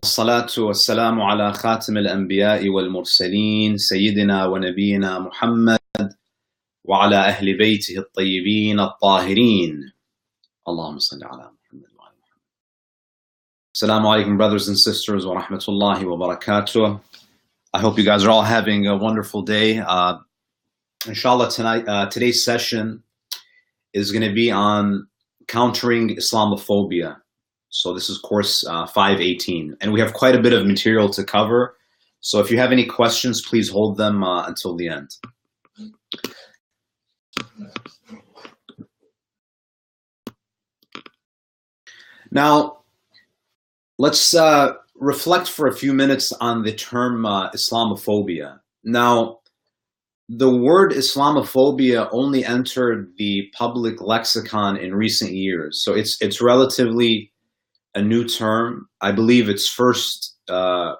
والصلاة والسلام على خاتم الأنبياء والمرسلين سيدنا ونبينا محمد وعلى أهل بيته الطيبين الطاهرين. اللهم صل على محمد وعلى محمد. Assalamu alaikum, brothers and sisters, wa rahmatullahi wa barakatuh. I hope you guys are all having a wonderful day. Inshallah, today's session is going to be on countering Islamophobia. So this is course 518, and we have quite a bit of material to cover. So if you have any questions, please hold them until the end. Now, let's reflect for a few minutes on the term Islamophobia. Now, the word Islamophobia only entered the public lexicon in recent years, so it's relatively a new term. I believe its first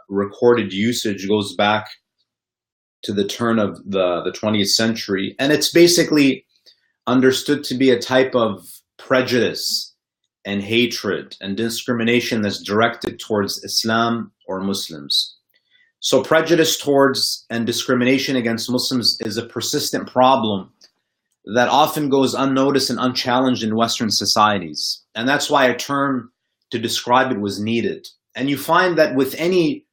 recorded usage goes back to the turn of the 20th century, and it's basically understood to be a type of prejudice and hatred and discrimination that's directed towards Islam or Muslims. So prejudice towards and discrimination against Muslims is a persistent problem that often goes unnoticed and unchallenged in Western societies, and that's why a term to describe it was needed. And you find that with any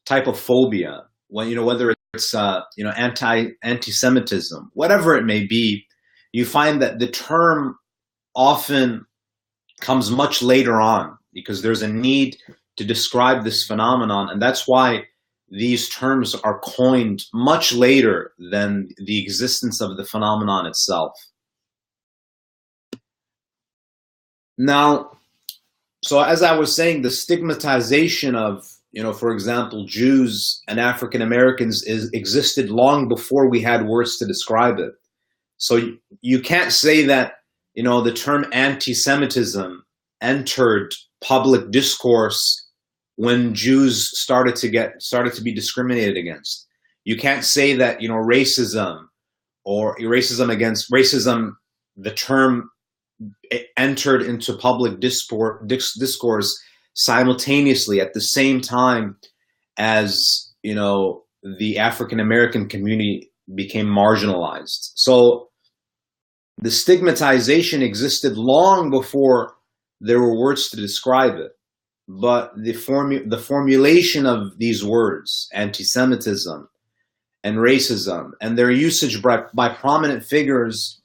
type of phobia, whether it's anti-Semitism, whatever it may be, you find that the term often comes much later on because there's a need to describe this phenomenon, and that's why these terms are coined much later than the existence of the phenomenon itself. Now, so as I was saying, the stigmatization of, for example, Jews and African Americans existed long before we had words to describe it. So you can't say that, the term anti-Semitism entered public discourse when Jews started to be discriminated against. You can't say that, racism or racism, the term entered into public discourse simultaneously at the same time as the African American community became marginalized. So the stigmatization existed long before there were words to describe it, but the formulation of these words, anti-Semitism and racism, and their usage by prominent figures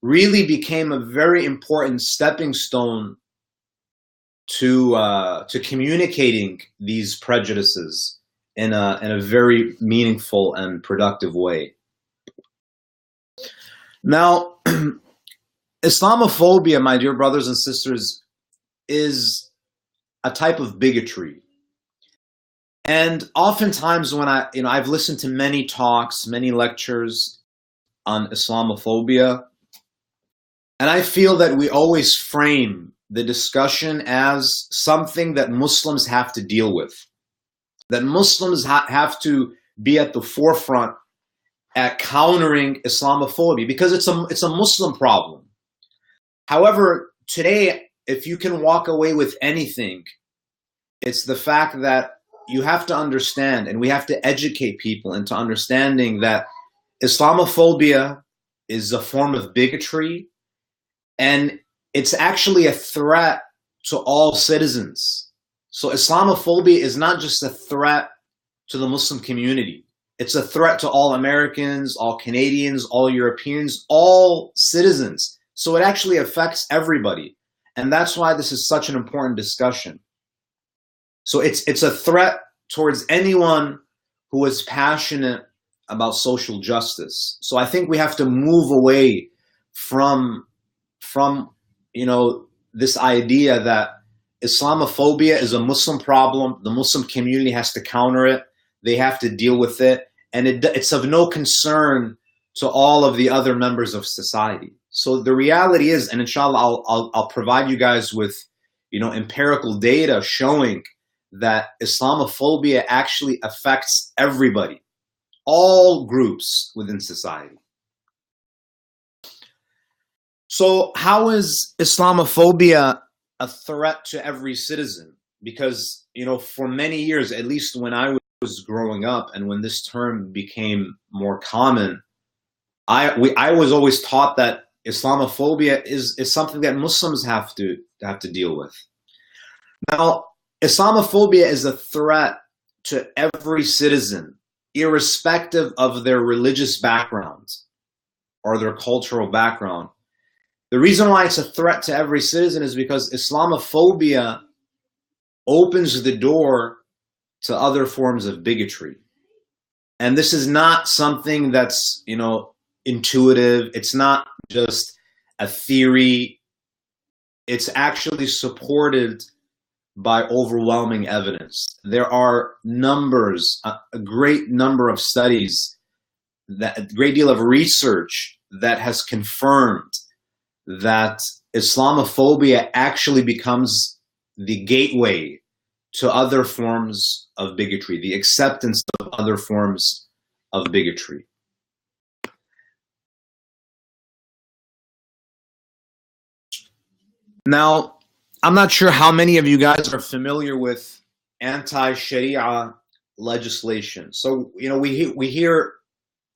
really became a very important stepping stone to communicating these prejudices in a very meaningful and productive way. Now, Islamophobia, my dear brothers and sisters, is a type of bigotry. And oftentimes when I've listened to many talks, many lectures on Islamophobia, and I feel that we always frame the discussion as something that Muslims have to deal with, that Muslims have to be at the forefront at countering Islamophobia, because it's a Muslim problem. However, today, if you can walk away with anything, it's the fact that you have to understand, and we have to educate people into understanding that Islamophobia is a form of bigotry, and it's actually a threat to all citizens. So Islamophobia is not just a threat to the Muslim community. It's a threat to all Americans, all Canadians, all Europeans, all citizens. So it actually affects everybody. And that's why this is such an important discussion. So it's a threat towards anyone who is passionate about social justice. So I think we have to move away from this idea that Islamophobia is a Muslim problem. The Muslim community has to counter it. They have to deal with it. And it's of no concern to all of the other members of society. So the reality is, and inshallah, I'll provide you guys with, empirical data showing that Islamophobia actually affects everybody, all groups within society. So how is Islamophobia a threat to every citizen? Because for many years, at least when I was growing up and when this term became more common, I was always taught that Islamophobia is something that Muslims have to deal with. Now, Islamophobia is a threat to every citizen, irrespective of their religious background or their cultural background. The reason why it's a threat to every citizen is because Islamophobia opens the door to other forms of bigotry. And this is not something that's, intuitive. It's not just a theory. It's actually supported by overwhelming evidence. There are a great number of studies, a great deal of research that has confirmed that Islamophobia actually becomes the gateway to other forms of bigotry, the acceptance of other forms of bigotry. Now, I'm not sure how many of you guys are familiar with anti-Sharia legislation. So, we hear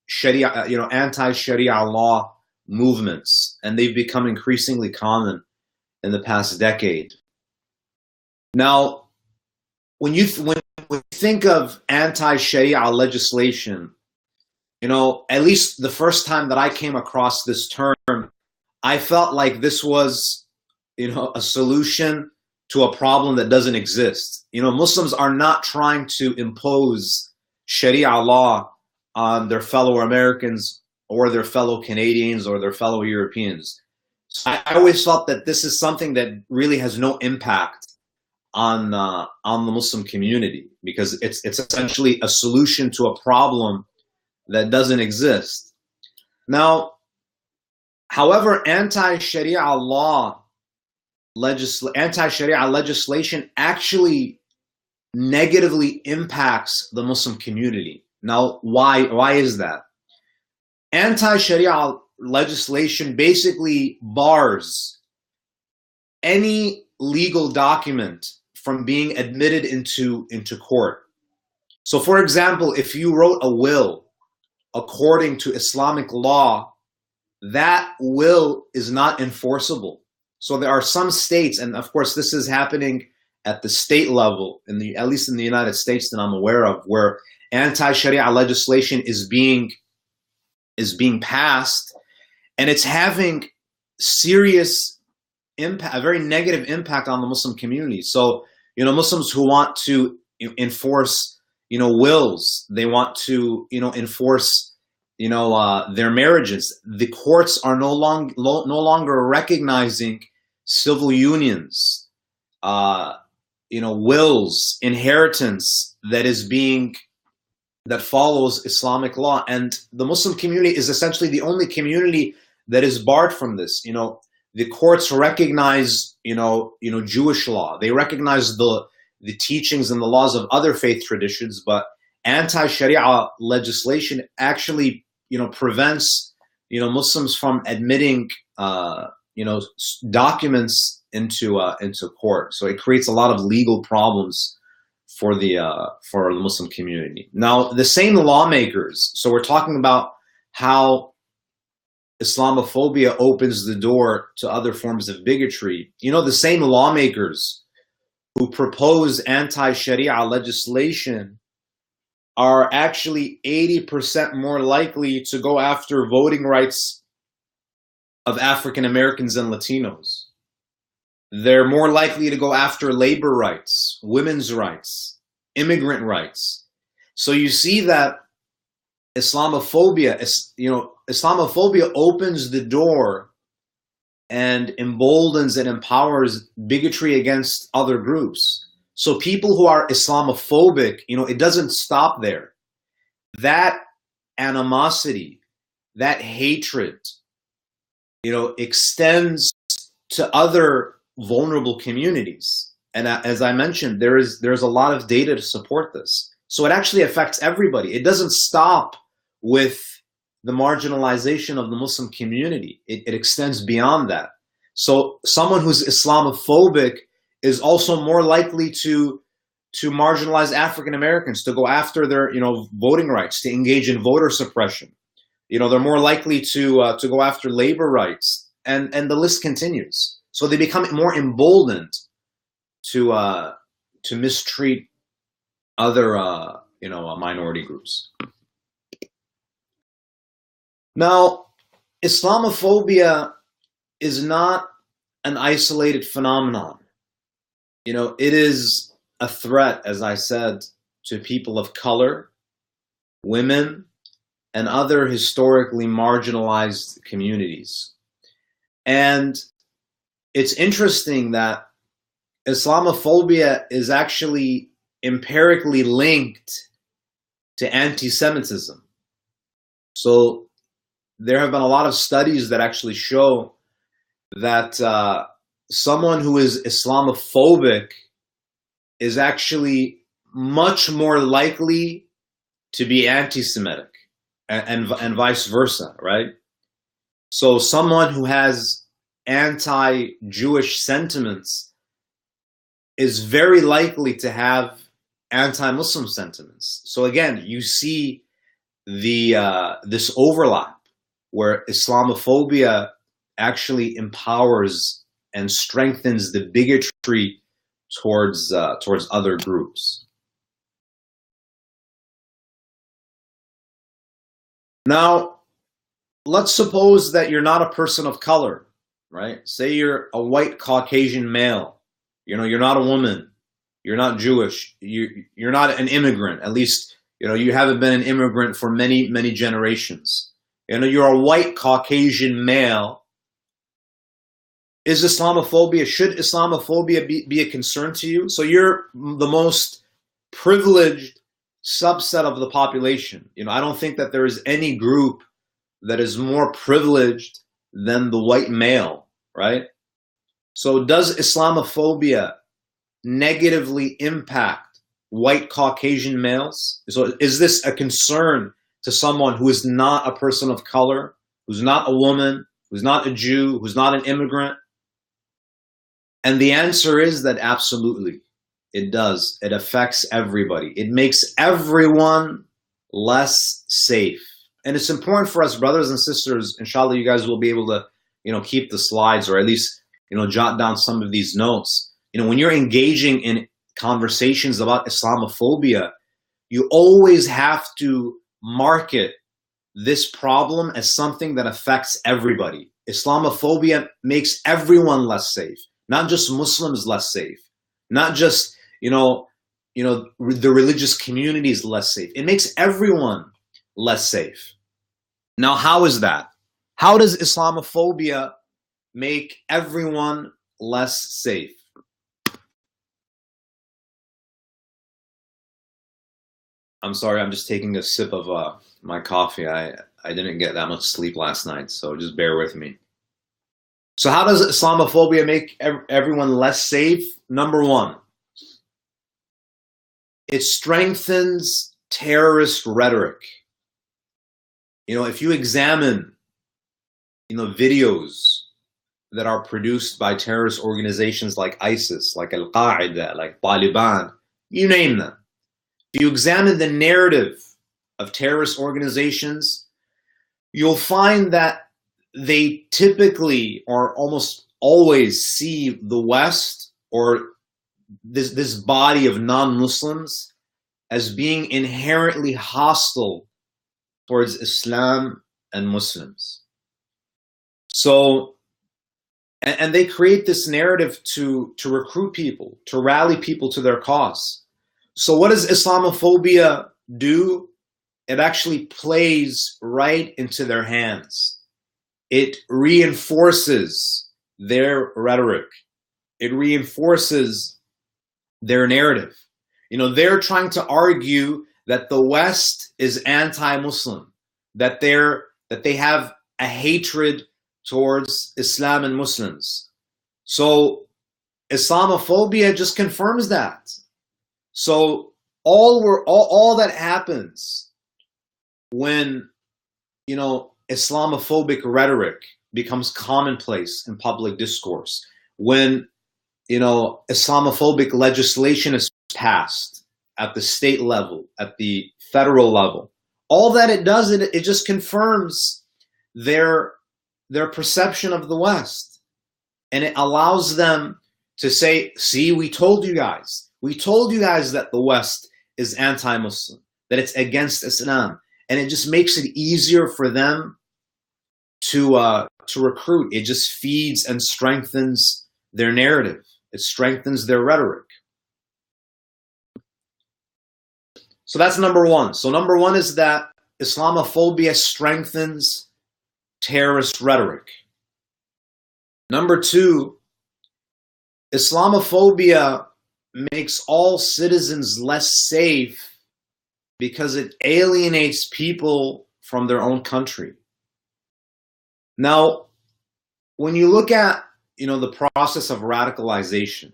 Sharia, anti-Sharia law movements, and they've become increasingly common in the past decade. Now, when you think of anti-Sharia legislation, at least the first time that I came across this term, I felt like this was, a solution to a problem that doesn't exist. Muslims are not trying to impose Sharia law on their fellow Americans or their fellow Canadians or their fellow Europeans. So I always felt that this is something that really has no impact on the Muslim community, because it's essentially a solution to a problem that doesn't exist. Now, however, anti-Sharia legislation actually negatively impacts the Muslim community. Now, why is that? Anti-Sharia legislation basically bars any legal document from being admitted into court. So, for example, if you wrote a will according to Islamic law, that will is not enforceable. So there are some states, and of course this is happening at the state level, at least in the United States that I'm aware of, where anti-Sharia legislation is being passed, and it's having serious impact, a very negative impact on the Muslim community. So, Muslims who want to enforce, wills, they want to, enforce, their marriages. The courts are no longer recognizing civil unions, wills, inheritance that follows Islamic law. And the Muslim community is essentially the only community that is barred from this. The courts recognize, Jewish law. They recognize the teachings and the laws of other faith traditions, but anti-Sharia legislation actually, prevents, Muslims from admitting, documents into court. So it creates a lot of legal problems for the Muslim community. Now, the same lawmakers. So we're talking about how Islamophobia opens the door to other forms of bigotry. The same lawmakers who propose anti-Sharia legislation are actually 80% more likely to go after voting rights of African Americans and Latinos. They're more likely to go after labor rights, women's rights, immigrant rights. So you see that Islamophobia opens the door and emboldens and empowers bigotry against other groups. So people who are Islamophobic, it doesn't stop there. That animosity, that hatred, extends to other vulnerable communities. And as I mentioned, there's a lot of data to support this. So it actually affects everybody. It doesn't stop with the marginalization of the Muslim community. It extends beyond that. So someone who's Islamophobic is also more likely to to marginalize African Americans, to go after their, voting rights, to engage in voter suppression. They're more likely to go after labor rights, and the list continues. So they become more emboldened to mistreat other minority groups. Now, Islamophobia is not an isolated phenomenon. It is a threat, as I said, to people of color, women, and other historically marginalized communities. And it's interesting that Islamophobia is actually empirically linked to anti-Semitism. So there have been a lot of studies that actually show that someone who is Islamophobic is actually much more likely to be anti-Semitic, and vice versa, right? So someone who has anti-Jewish sentiments is very likely to have anti-Muslim sentiments. So again, you see this overlap where Islamophobia actually empowers and strengthens the bigotry towards other groups. Now, let's suppose that you're not a person of color, right? Say you're a white Caucasian male. You're not a woman. You're not Jewish. You're not an immigrant. At least, you haven't been an immigrant for many, many generations. You're a white Caucasian male. Should Islamophobia be a concern to you? So you're the most privileged subset of the population. I don't think that there is any group that is more privileged than the white male, right? So does Islamophobia negatively impact white Caucasian males? So is this a concern to someone who is not a person of color, who's not a woman, who's not a Jew, who's not an immigrant? And the answer is that absolutely, it does. It affects everybody. It makes everyone less safe. And it's important for us, brothers and sisters, inshallah, you guys will be able to, keep the slides, or at least, jot down some of these notes. When you're engaging in conversations about Islamophobia, you always have to market this problem as something that affects everybody. Islamophobia makes everyone less safe, not just Muslims less safe, not just, the religious communities less safe. It makes everyone less safe. Now, how is that? How does Islamophobia make everyone less safe? I'm sorry, I'm just taking a sip of my coffee. I didn't get that much sleep last night, so just bear with me. So how does Islamophobia make everyone less safe? Number one, it strengthens terrorist rhetoric. If you examine, videos that are produced by terrorist organizations like ISIS, like Al-Qaeda, like Taliban, you name them. If you examine the narrative of terrorist organizations, you'll find that they typically or almost always see the West or this body of non-Muslims as being inherently hostile towards Islam and Muslims. So, and they create this narrative to recruit people, to rally people to their cause. So what does Islamophobia do? It actually plays right into their hands. It reinforces their rhetoric. It reinforces their narrative. They're trying to argue that the West is anti-Muslim, that they have a hatred towards Islam and Muslims. So Islamophobia just confirms that. So all that happens when Islamophobic rhetoric becomes commonplace in public discourse, when Islamophobic legislation is passed at the state level, at the federal level, all that it does, it just confirms their perception of the West. And it allows them to say, see, we told you guys. We told you guys that the West is anti-Muslim, that it's against Islam. And it just makes it easier for them to recruit. It just feeds and strengthens their narrative. It strengthens their rhetoric. So that's number one. So number one is that Islamophobia strengthens terrorist rhetoric. Number two, Islamophobia makes all citizens less safe because it alienates people from their own country. Now, when you look at, the process of radicalization,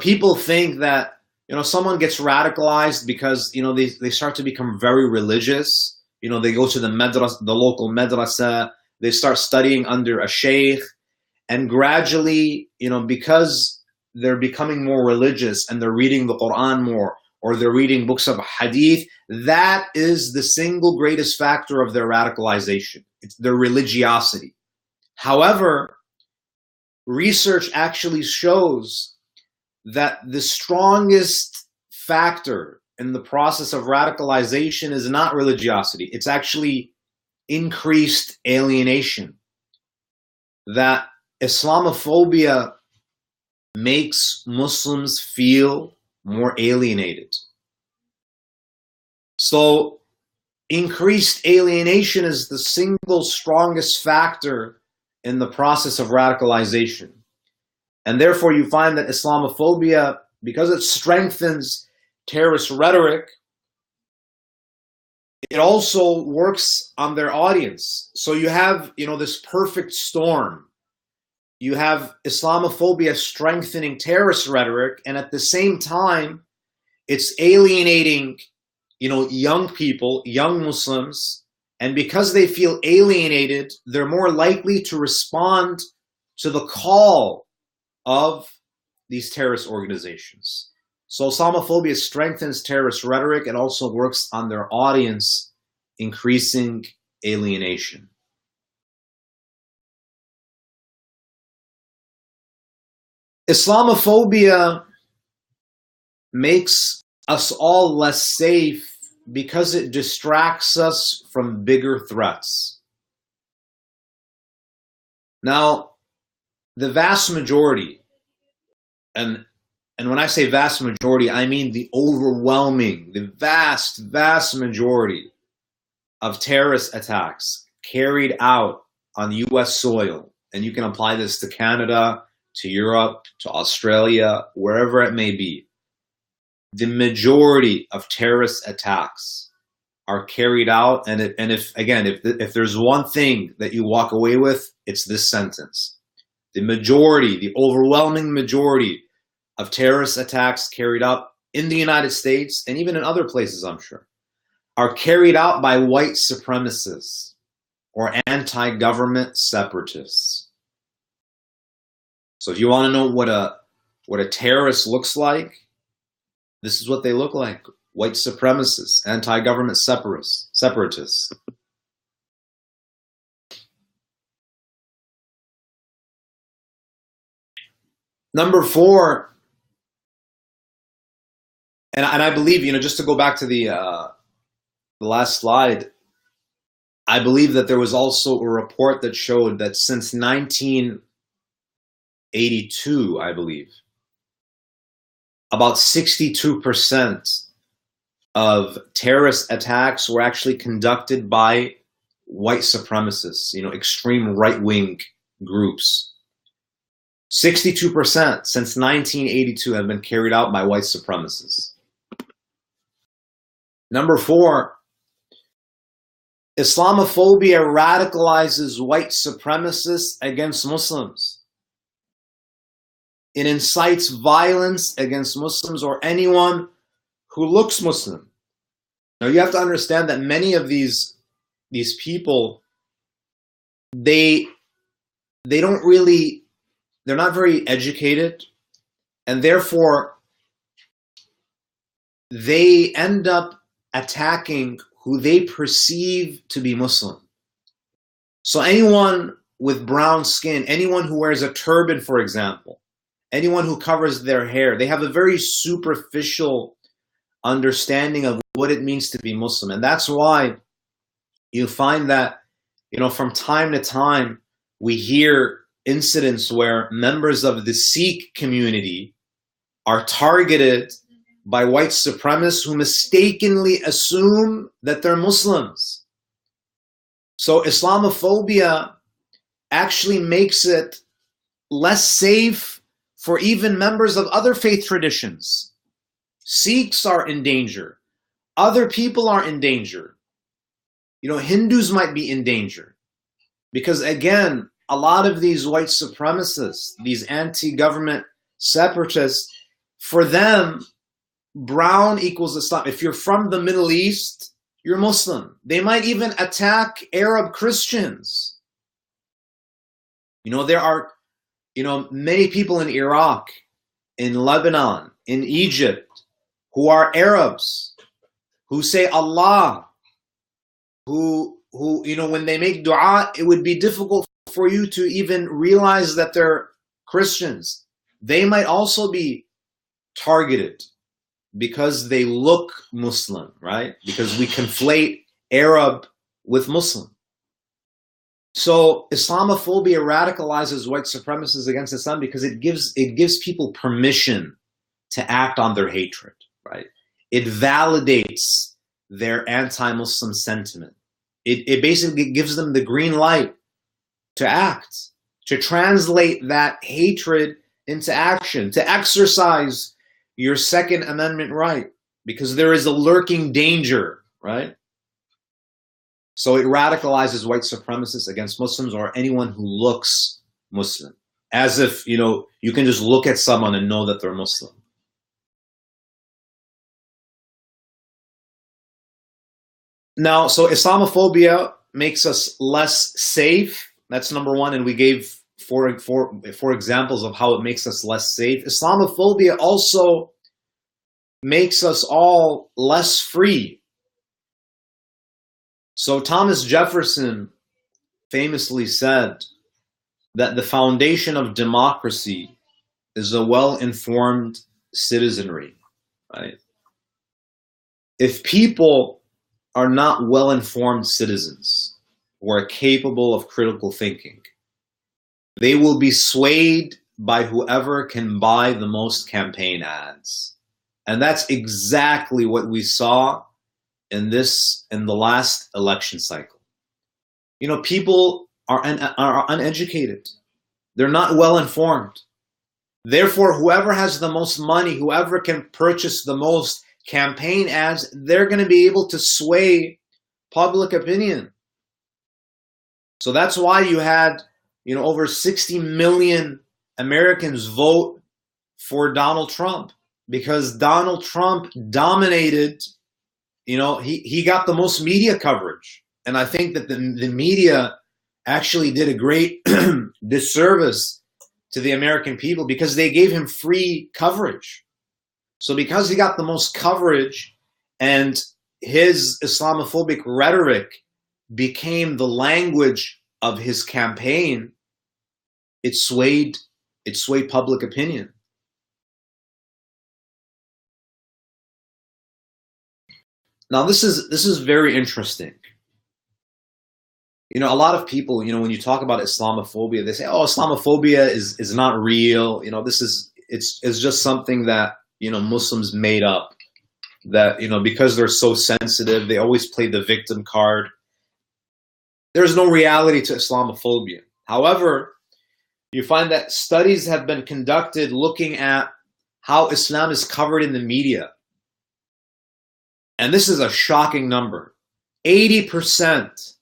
people think that, someone gets radicalized because, they start to become very religious. They go to the local madrasa, they start studying under a sheikh, and gradually, because they're becoming more religious and they're reading the Quran more, or they're reading books of hadith, that is the single greatest factor of their radicalization. It's their religiosity. However, research actually shows that the strongest factor in the process of radicalization is not religiosity. It's actually increased alienation. That Islamophobia makes Muslims feel more alienated. So increased alienation is the single strongest factor in the process of radicalization. And therefore you find that Islamophobia, because it strengthens terrorist rhetoric, it also works on their audience. So you have, this perfect storm. You have Islamophobia strengthening terrorist rhetoric, and at the same time, it's alienating, young people, young Muslims, and because they feel alienated, they're more likely to respond to the call of these terrorist organizations. So Islamophobia strengthens terrorist rhetoric and also works on their audience, increasing alienation. Islamophobia makes us all less safe because it distracts us from bigger threats. Now, the vast majority, and when I say vast majority, I mean the overwhelming, the vast majority of terrorist attacks carried out on US soil, and you can apply this to Canada, to Europe, to Australia, wherever it may be. The majority of terrorist attacks are carried out, and if there's one thing that you walk away with, it's this sentence. The majority, the overwhelming majority of terrorist attacks carried out in the United States, and even in other places, I'm sure, are carried out by white supremacists or anti-government separatists. So if you want to know what a terrorist looks like, this is what they look like. White supremacists, anti-government separatists. Number four, and I believe, just to go back to the last slide, I believe that there was also a report that showed that since 1982, I believe, about 62% of terrorist attacks were actually conducted by white supremacists, extreme right-wing groups. 62% since 1982 have been carried out by white supremacists. Number four, Islamophobia radicalizes white supremacists against Muslims. It incites violence against Muslims or anyone who looks Muslim. Now you have to understand that many of these people, they're not very educated, and therefore they end up attacking who they perceive to be Muslim. So anyone with brown skin, anyone who wears a turban, for example, anyone who covers their hair, they have a very superficial understanding of what it means to be Muslim. And that's why you find that, from time to time, we hear incidents where members of the Sikh community are targeted by white supremacists who mistakenly assume that they're Muslims. So Islamophobia actually makes it less safe for even members of other faith traditions. Sikhs are in danger. Other people are in danger. Hindus might be in danger. Because again, a lot of these white supremacists, these anti-government separatists, for them, brown equals Islam. If you're from the Middle East, you're Muslim. They might even attack Arab Christians. There are, many people in Iraq, in Lebanon, in Egypt, who are Arabs, who say Allah, who when they make dua, it would be difficult for you to even realize that they're Christians. They might also be targeted because they look Muslim, right? Because we conflate Arab with Muslim. So Islamophobia radicalizes white supremacists against Islam because it gives people permission to act on their hatred, right? It validates their anti-Muslim sentiment. It basically gives them the green light to act, to translate that hatred into action, to exercise your Second Amendment right, because there is a lurking danger, right? So it radicalizes white supremacists against Muslims or anyone who looks Muslim, as if, you can just look at someone and know that they're Muslim. Now, so Islamophobia makes us less safe. That's number one, and we gave four examples of how it makes us less safe. Islamophobia also makes us all less free. So Thomas Jefferson famously said that the foundation of democracy is a well-informed citizenry, right? If people are not well-informed citizens who are capable of critical thinking, they will be swayed by whoever can buy the most campaign ads. And that's exactly what we saw in the last election cycle. People are uneducated. They're not well-informed. Therefore, whoever has the most money, whoever can purchase the most campaign ads, they're going to be able to sway public opinion. So that's why you had, over 60 million Americans vote for Donald Trump, because Donald Trump dominated, he got the most media coverage. And I think that the media actually did a great disservice to the American people because they gave him free coverage. So because he got the most coverage and his Islamophobic rhetoric became the language of his campaign, it swayed public opinion. Now this is very interesting. A lot of people, when you talk about Islamophobia, they say, "Oh, Islamophobia is not real. It's just something that Muslims made up. That because they're so sensitive, they always play the victim card. There's no reality to Islamophobia." However, you find that studies have been conducted looking at how Islam is covered in the media. And this is a shocking number. 80%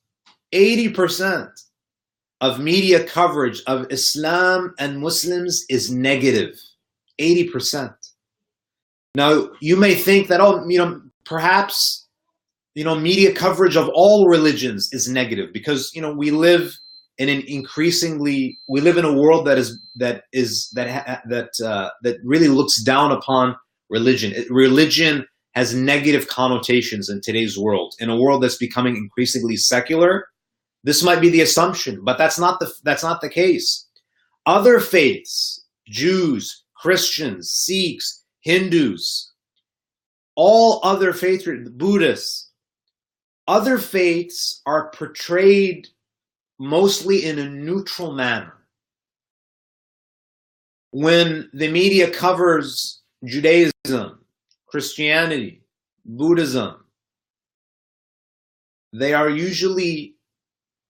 of media coverage of Islam and Muslims is negative. 80%. Now, you may think that, perhaps, media coverage of all religions is negative because, we live in a world that really looks down upon religion. Religion has negative connotations in today's world. In a world that's becoming increasingly secular, this might be the assumption, but that's not the case. Other faiths, Jews, Christians, Sikhs, Hindus, all other faiths, Buddhists, other faiths are portrayed mostly in a neutral manner. When the media covers Judaism, Christianity, Buddhism, they are usually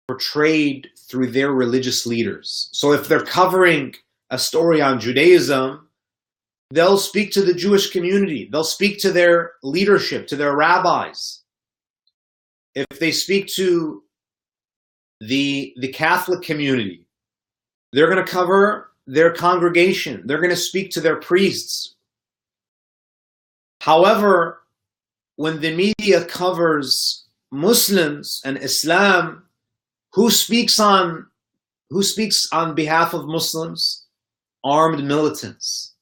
portrayed through their religious leaders. So if they're covering a story on Judaism, they'll speak to the Jewish community. They'll speak to their leadership, to their rabbis. If they speak to the Catholic community, they're going to cover their congregation. They're going to speak to their priests. However, when the media covers Muslims and Islam, who speaks on behalf of Muslims? Armed militants.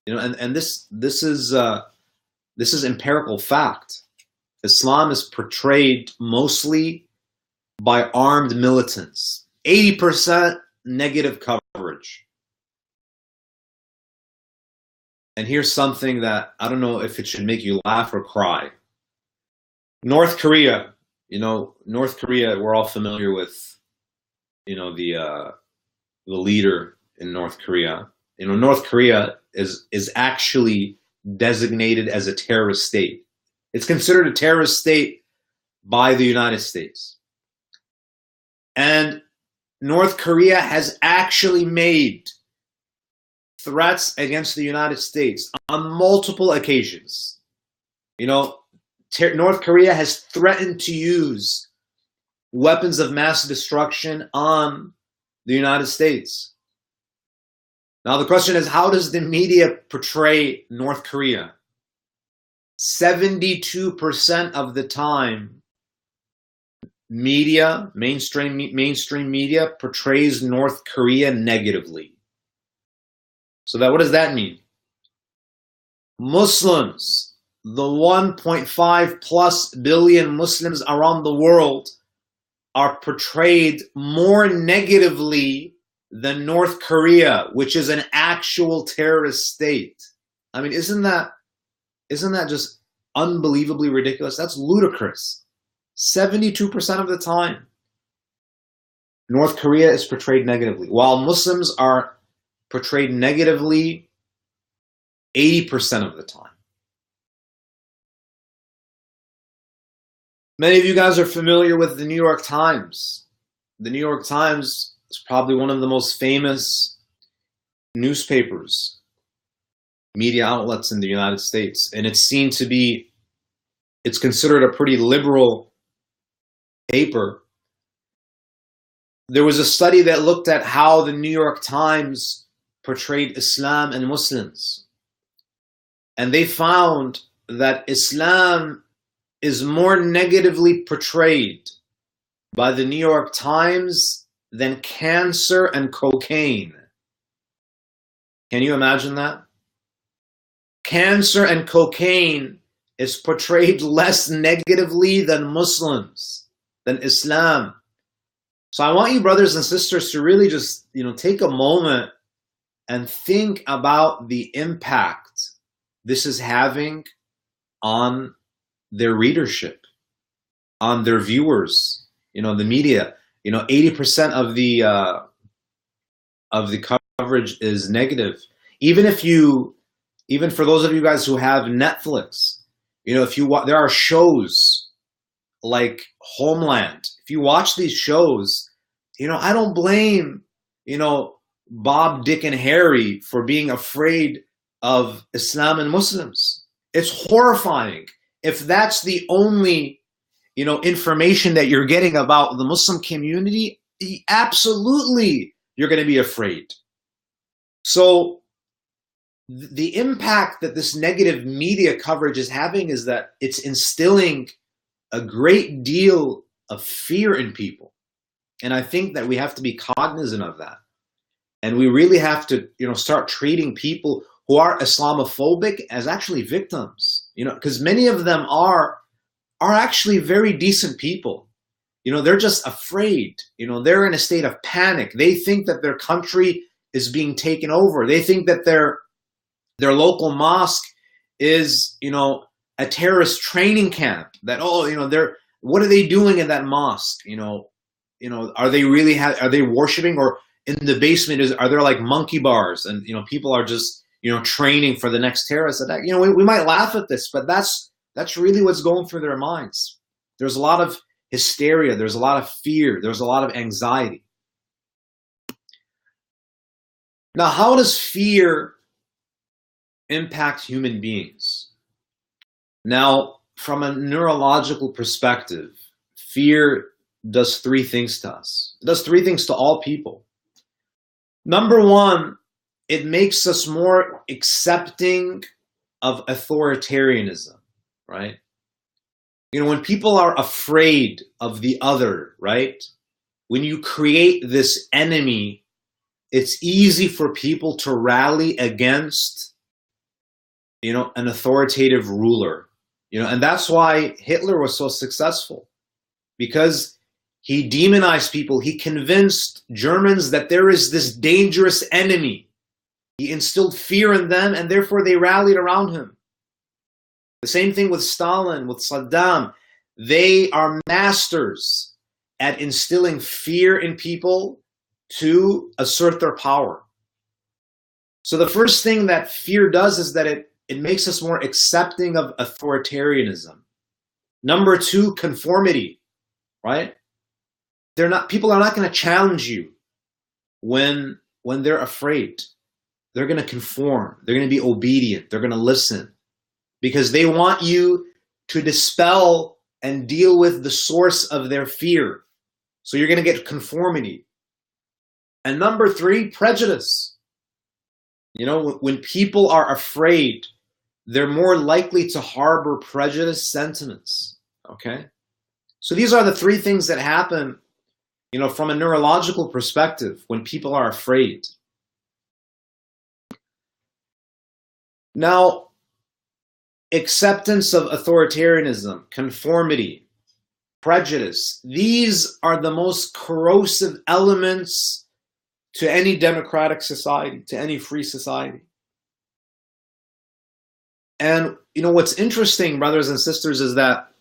You know, and this is empirical fact. Islam is portrayed mostly by armed militants. 80% negative coverage. And here's something that I don't know if it should make you laugh or cry. North Korea, North Korea, we're all familiar with, the leader in North Korea. North Korea is actually designated as a terrorist state. It's considered a terrorist state by the United States. And North Korea has actually made threats against the United States on multiple occasions. North Korea has threatened to use weapons of mass destruction on the United States. Now the question is, how does the media portray North Korea? 72% of the time, mainstream media portrays North Korea negatively. So what does that mean? Muslims, the 1.5 plus billion Muslims around the world, are portrayed more negatively than North Korea, which is an actual terrorist state. I mean, isn't that just unbelievably ridiculous? That's ludicrous. 72% of the time, North Korea is portrayed negatively, while Muslims are portrayed negatively 80% of the time. Many of you guys are familiar with the New York Times. The New York Times is probably one of the most famous newspapers, media outlets in the United States. And it's considered a pretty liberal paper. There was a study that looked at how the New York Times portrayed Islam and Muslims. And they found that Islam is more negatively portrayed by the New York Times than cancer and cocaine. Can you imagine that? Cancer and cocaine is portrayed less negatively than Muslims, than Islam. So I want you brothers and sisters to really just, take a moment and think about the impact this is having on their readership, on their viewers, the media. 80% of the coverage is negative. Even for those of you guys who have Netflix, there are shows like Homeland. If you watch these shows, I don't blame, Bob, Dick, and Harry for being afraid of Islam and Muslims. It's horrifying. If that's the only, information that you're getting about the Muslim community, absolutely you're going to be afraid. So the impact that this negative media coverage is having is that it's instilling a great deal of fear in people. And I think that we have to be cognizant of that. And we really have to, start treating people who are Islamophobic as actually victims. because many of them are actually very decent people. They're just afraid. They're in a state of panic. They think that their country is being taken over. They think that their local mosque is, a terrorist training camp. That what are they doing in that mosque? Are they worshiping, or in the basement are there like monkey bars, and people are just training for the next terrorist attack? We might laugh at this, but that's really what's going through their minds. There's a lot of hysteria, there's a lot of fear, there's a lot of anxiety. Now, how does fear impact human beings? Now, from a neurological perspective, fear does three things to us. It does three things to all people. Number one, it makes us more accepting of authoritarianism, right? When people are afraid of the other, right? When you create this enemy, it's easy for people to rally against, an authoritative ruler. And that's why Hitler was so successful, because he demonized people. He convinced Germans that there is this dangerous enemy. He instilled fear in them, and therefore they rallied around him. The same thing with Stalin, with Saddam. They are masters at instilling fear in people to assert their power. So the first thing that fear does is that it makes us more accepting of authoritarianism. Number two, conformity, right? People are not going to challenge you when they're afraid. They're going to conform. They're going to be obedient. They're going to listen, because they want you to dispel and deal with the source of their fear. So you're going to get conformity. And number three, prejudice. When people are afraid, they're more likely to harbor prejudice sentiments, okay? So these are the three things that happen, from a neurological perspective when people are afraid. Now, acceptance of authoritarianism, conformity, prejudice, these are the most corrosive elements to any democratic society, to any free society. And what's interesting, brothers and sisters, is that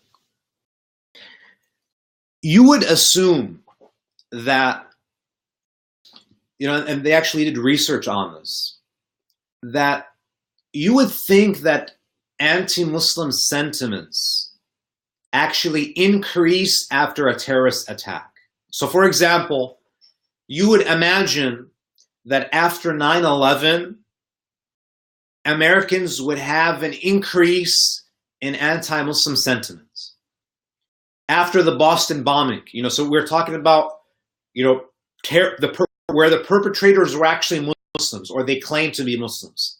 you would assume that, and they actually did research on this, that you would think that anti-Muslim sentiments actually increase after a terrorist attack. So for example, you would imagine that after 9/11, Americans would have an increase in anti-Muslim sentiments. After the Boston bombing, so we're talking about, where the perpetrators were actually Muslims, or they claimed to be Muslims.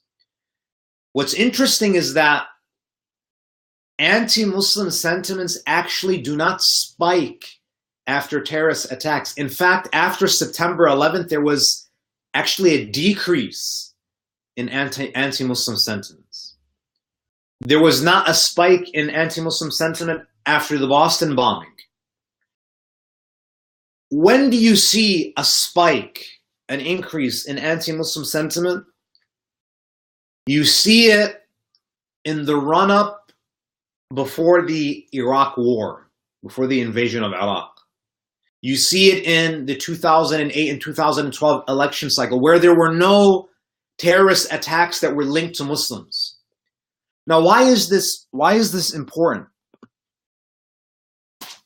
What's interesting is that anti-Muslim sentiments actually do not spike after terrorist attacks. In fact, after September 11th, there was actually a decrease in anti-Muslim sentiments. There was not a spike in anti-Muslim sentiment after the Boston bombing. When do you see a spike, an increase in anti-Muslim sentiment? You see it in the run-up before the Iraq war, before the invasion of Iraq. You see it in the 2008 and 2012 election cycle, where there were no terrorist attacks that were linked to Muslims. Now, why is this important?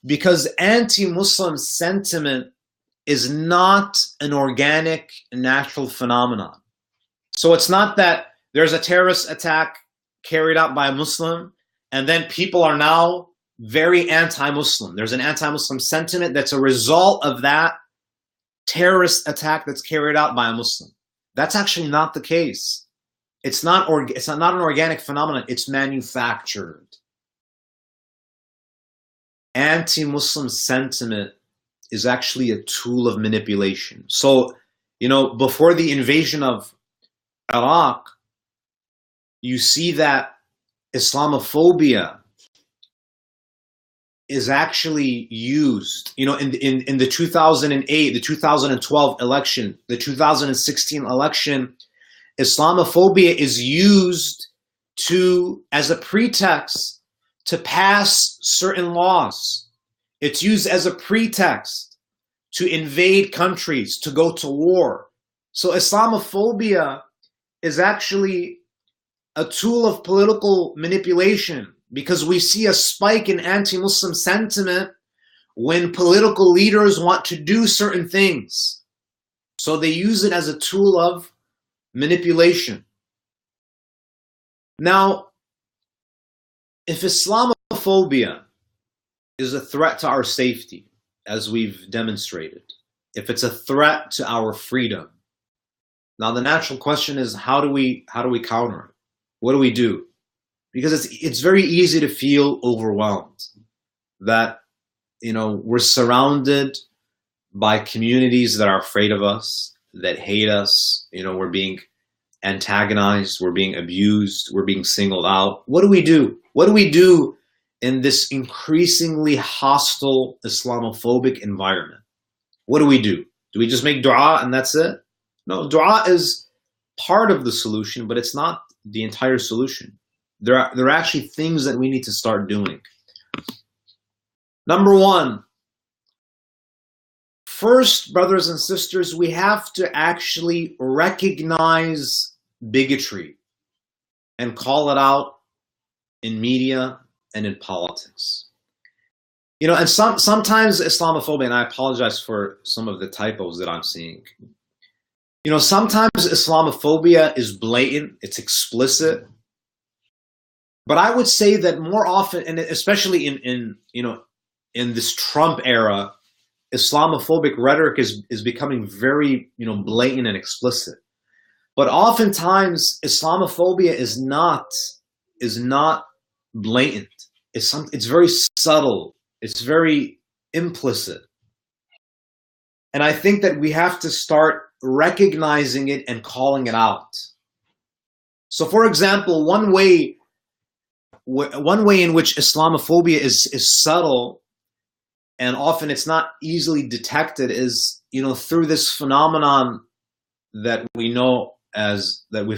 Because anti-Muslim sentiment is not an organic, natural phenomenon. So it's not that there's a terrorist attack carried out by a Muslim, and then people are now very anti-Muslim. There's an anti-Muslim sentiment that's a result of that terrorist attack that's carried out by a Muslim. That's actually not the case. It's not an organic phenomenon. It's manufactured. Anti-Muslim sentiment is actually a tool of manipulation. So, before the invasion of Iraq, you see that Islamophobia is actually used, in the 2008, the 2012 election, the 2016 election. Islamophobia is used as a pretext to pass certain laws. It's used as a pretext to invade countries, to go to war. So Islamophobia is actually a tool of political manipulation, because we see a spike in anti-Muslim sentiment when political leaders want to do certain things. So they use it as a tool of manipulation. Now, if Islamophobia is a threat to our safety, as we've demonstrated, if it's a threat to our freedom, now the natural question is, how do we counter it? What do we do? Because it's very easy to feel overwhelmed that, we're surrounded by communities that are afraid of us, that hate us. We're being antagonized, we're being abused, we're being singled out. What do we do? What do we do in this increasingly hostile Islamophobic environment? What do we do? Do we just make dua and that's it? No, dua is part of the solution, but it's not the entire solution. There are actually things that we need to start doing. Number one, first, brothers and sisters, we have to actually recognize bigotry and call it out in media and in politics. And sometimes Islamophobia, and I apologize for some of the typos that I'm seeing. Sometimes Islamophobia is blatant, it's explicit. But I would say that more often, and especially in this Trump era, Islamophobic rhetoric is becoming very, blatant and explicit. But oftentimes Islamophobia is not blatant. It's very subtle. It's very implicit. And I think that we have to start recognizing it and calling it out. So, for example, one way in which Islamophobia is subtle, and often it's not easily detected, is through this phenomenon that we've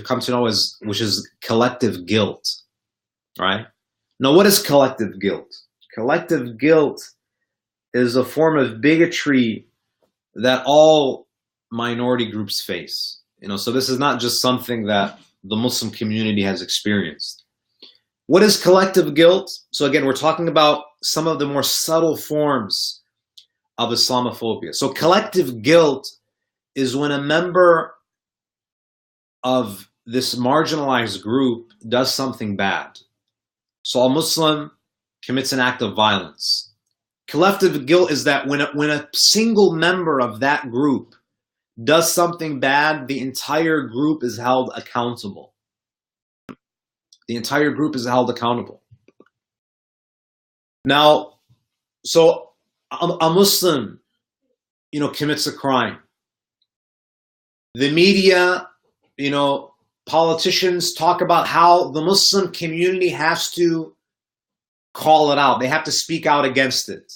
come to know as, which is collective guilt, right? Now, what is collective guilt? Collective guilt is a form of bigotry that all minority groups face. So this is not just something that the Muslim community has experienced. What is collective guilt? So again, we're talking about some of the more subtle forms of Islamophobia. So collective guilt is when a member of this marginalized group does something bad. So a Muslim commits an act of violence. Collective guilt is that when a single member of that group does something bad, the entire group is held accountable. The entire group is held accountable. Now, so a Muslim, commits a crime. The media, politicians talk about how the Muslim community has to call it out. They have to speak out against it.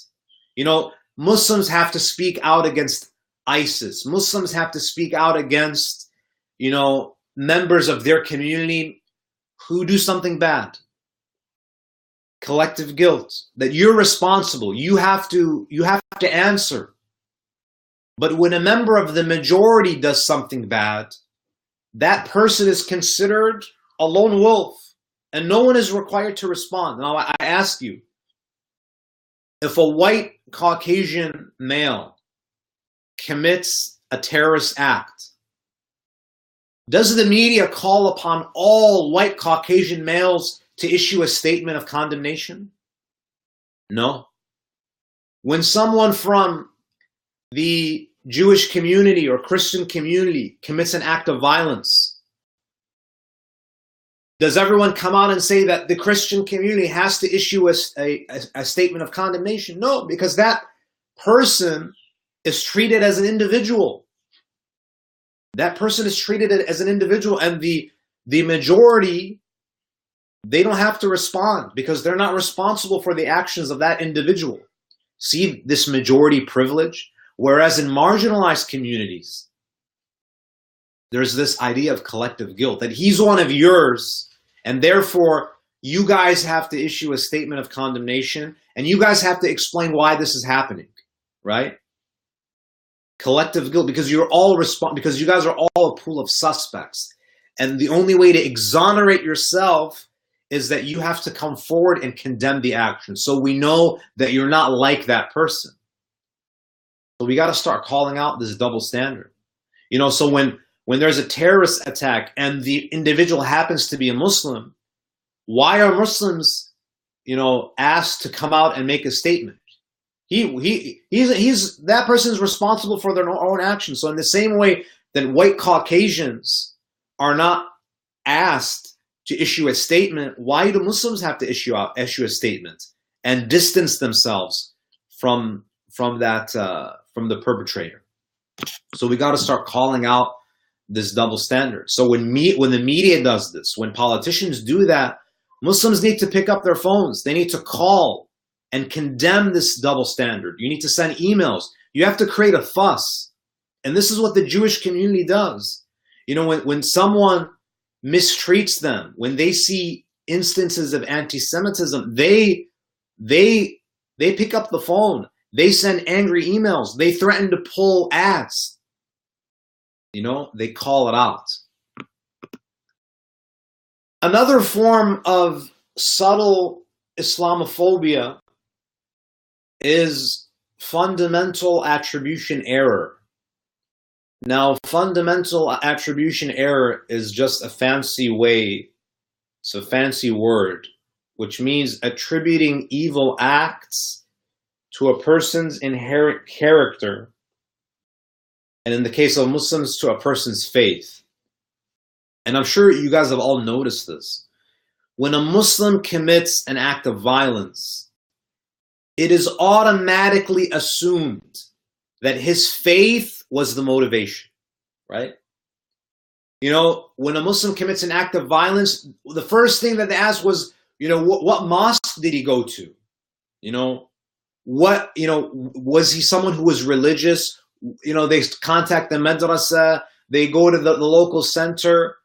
Muslims have to speak out against ISIS. Muslims have to speak out against, members of their community who do something bad. Collective guilt, that you're responsible. You have to answer. But when a member of the majority does something bad, that person is considered a lone wolf, and no one is required to respond. Now, I ask you, if a white Caucasian male commits a terrorist act, does the media call upon all white Caucasian males to issue a statement of condemnation? No. When someone from the Jewish community or Christian community commits an act of violence, does everyone come out and say that the Christian community has to issue a statement of condemnation? No, because that person is treated as an individual. That person is treated as an individual, and the majority they don't have to respond because they're not responsible for the actions of that individual. See this majority privilege? Whereas in marginalized communities, there's this idea of collective guilt, that he's one of yours, and therefore you guys have to issue a statement of condemnation, and you guys have to explain why this is happening, right? Collective guilt, because because you guys are all a pool of suspects. And the only way to exonerate yourself is that you have to come forward and condemn the action. So we know that you're not like that person. So we got to start calling out this double standard. You know, so when there's a terrorist attack and the individual happens to be a Muslim, why are Muslims, you know, asked to come out and make a statement? He's that person's responsible for their own actions. So in the same way that white Caucasians are not asked to issue a statement, why do Muslims have to issue a statement and distance themselves from the perpetrator? So we got to start calling out this double standard. So when the media does this, when politicians do that, Muslims need to pick up their phones. They need to call and condemn this double standard. You need to send emails. You have to create a fuss. And this is what the Jewish community does. You know, when someone mistreats them, when they see instances of anti-Semitism, they pick up the phone. They send angry emails. They threaten to pull ads. You know, they call it out. Another form of subtle Islamophobia is fundamental attribution error. Now, fundamental attribution error is just a fancy way, it's a fancy word, which means attributing evil acts to a person's inherent character, and in the case of Muslims, to a person's faith. And I'm sure you guys have all noticed this. When a Muslim commits an act of violence, it is automatically assumed that his faith was the motivation, right? You know, when a Muslim commits an act of violence, the first thing that they ask was, you know, what mosque did he go to? You know, was he someone who was religious? You know, they contact the madrasa, they go to the local center.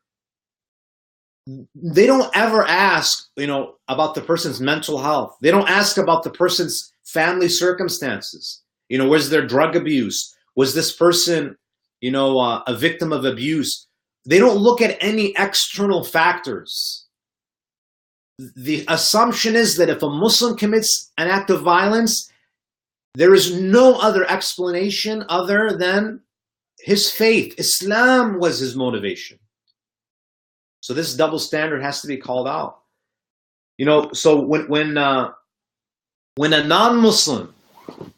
They don't ever ask, you know, about the person's mental health. They don't ask about the person's family circumstances. You know, was there drug abuse? Was this person, you know, a victim of abuse? They don't look at any external factors. The assumption is that if a Muslim commits an act of violence, there is no other explanation other than his faith. Islam was his motivation. So this double standard has to be called out. You know, so when a non-Muslim,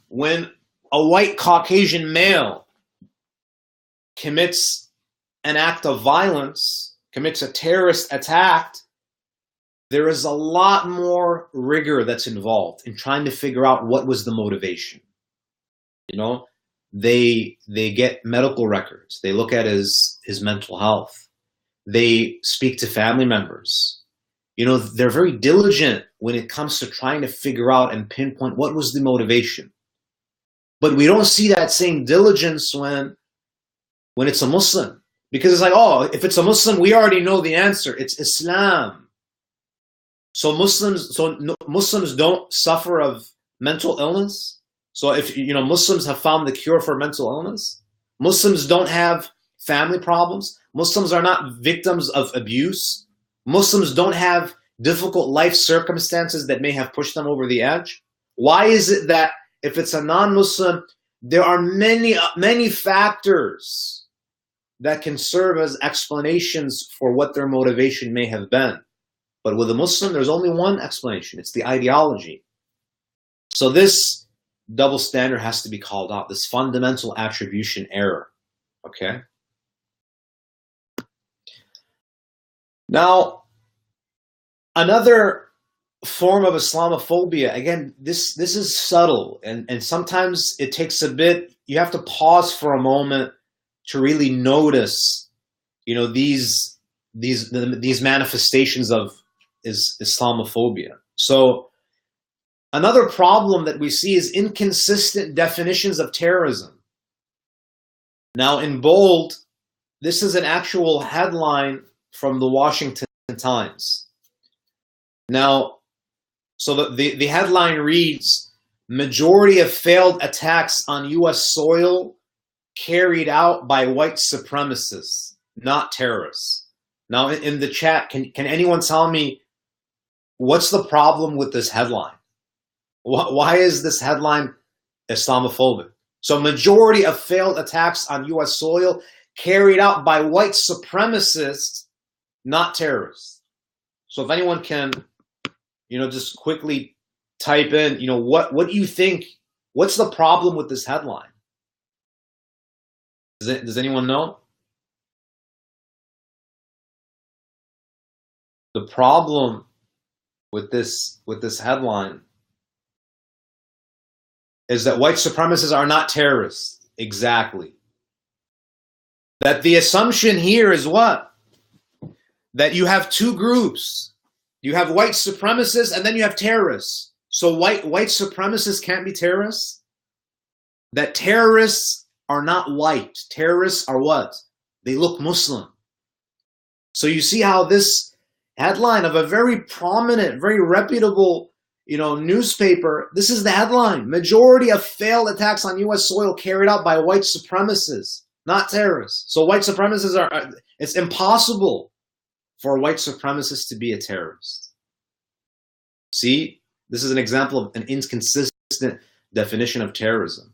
when a white Caucasian male commits an act of violence, commits a terrorist attack, there is a lot more rigor that's involved in trying to figure out what was the motivation. You know, they get medical records. They look at his mental health. They speak to family members. You know, they're very diligent when it comes to trying to figure out and pinpoint what was the motivation. But we don't see that same diligence when it's a Muslim. Because it's like, oh, if it's a Muslim, we already know the answer. It's Islam. So Muslims don't suffer of mental illness. So if, you know, Muslims have found the cure for mental illness. Muslims don't have family problems. Muslims are not victims of abuse. Muslims don't have difficult life circumstances that may have pushed them over the edge. Why is it that if it's a non-Muslim, there are many factors that can serve as explanations for what their motivation may have been? But with a Muslim, there's only one explanation. It's the ideology. So this double standard has to be called out, this fundamental attribution error. Okay? Now, another form of Islamophobia, again, this is subtle, and sometimes it takes a bit, you have to pause for a moment to really notice, you know, these manifestations of is Islamophobia. So another problem that we see is inconsistent definitions of terrorism. Now in bold, this is an actual headline from the Washington Times. Now, so the headline reads, majority of failed attacks on US soil carried out by white supremacists, not terrorists. Now in the chat, can anyone tell me what's the problem with this headline? Why is this headline Islamophobic? So majority of failed attacks on US soil carried out by white supremacists, not terrorists. So if anyone can, just quickly type in, what do you think, what's the problem with this headline? Does anyone know? The problem with this headline is that white supremacists are not terrorists. Exactly. That the assumption here is what? That you have two groups. You have white supremacists and then you have terrorists. So white supremacists can't be terrorists? That terrorists are not white. Terrorists are what? They look Muslim. So you see how this headline of a very prominent, very reputable, newspaper, this is the headline. Majority of failed attacks on US soil carried out by white supremacists, not terrorists. So white supremacists it's impossible for white supremacists to be a terrorist. See, this is an example of an inconsistent definition of terrorism.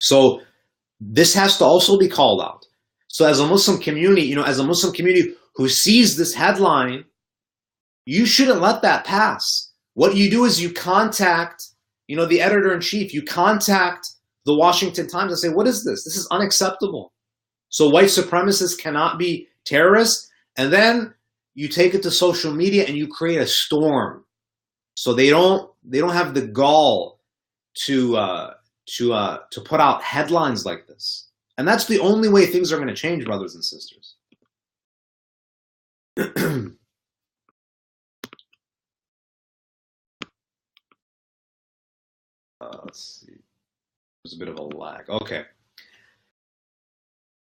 So this has to also be called out. So as a Muslim community, who sees this headline, you shouldn't let that pass. What you do is you contact, the editor-in-chief, you contact the Washington Times and say, what is this? This is unacceptable. So white supremacists cannot be terrorists. And then you take it to social media and you create a storm. So they don't have the gall to put out headlines like this. And that's the only way things are going to change, brothers and sisters. Let's see. There's a bit of a lag. Okay.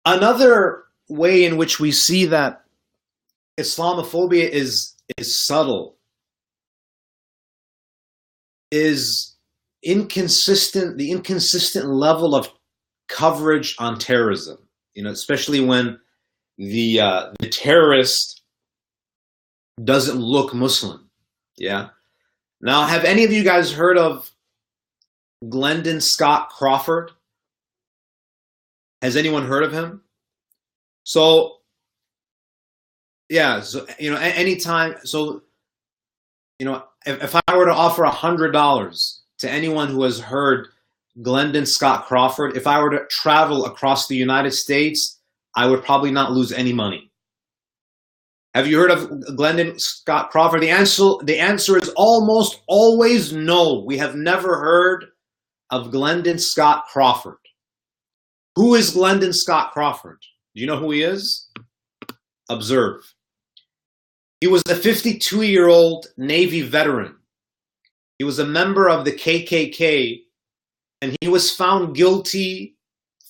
Another way in which we see that Islamophobia is subtle is the inconsistent level of coverage on terrorism. Especially when the terrorist doesn't look Muslim. Yeah. Now, have any of you guys heard of Glendon Scott Crawford? Has anyone heard of him? So, yeah, so, anytime, so, if I were to offer $100 to anyone who has heard Glendon Scott Crawford, if I were to travel across the United States, I would probably not lose any money. Have you heard of Glendon Scott Crawford? The answer is almost always no. We have never heard of Glendon Scott Crawford. Who is Glendon Scott Crawford? Do you know who he is? Observe. He was a 52-year-old Navy veteran. He was a member of the KKK, and he was found guilty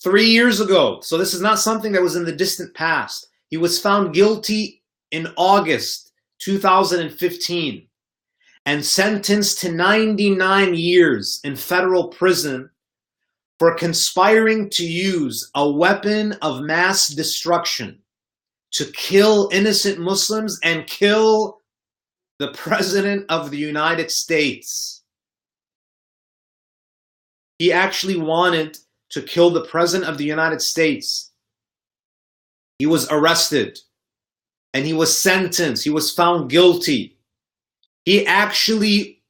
3 years ago. So this is not something that was in the distant past. He was found guilty in August 2015 and sentenced to 99 years in federal prison for conspiring to use a weapon of mass destruction to kill innocent Muslims and kill the President of the United States. He actually wanted to kill the President of the United States. He was arrested and he was sentenced. He was found guilty. He actually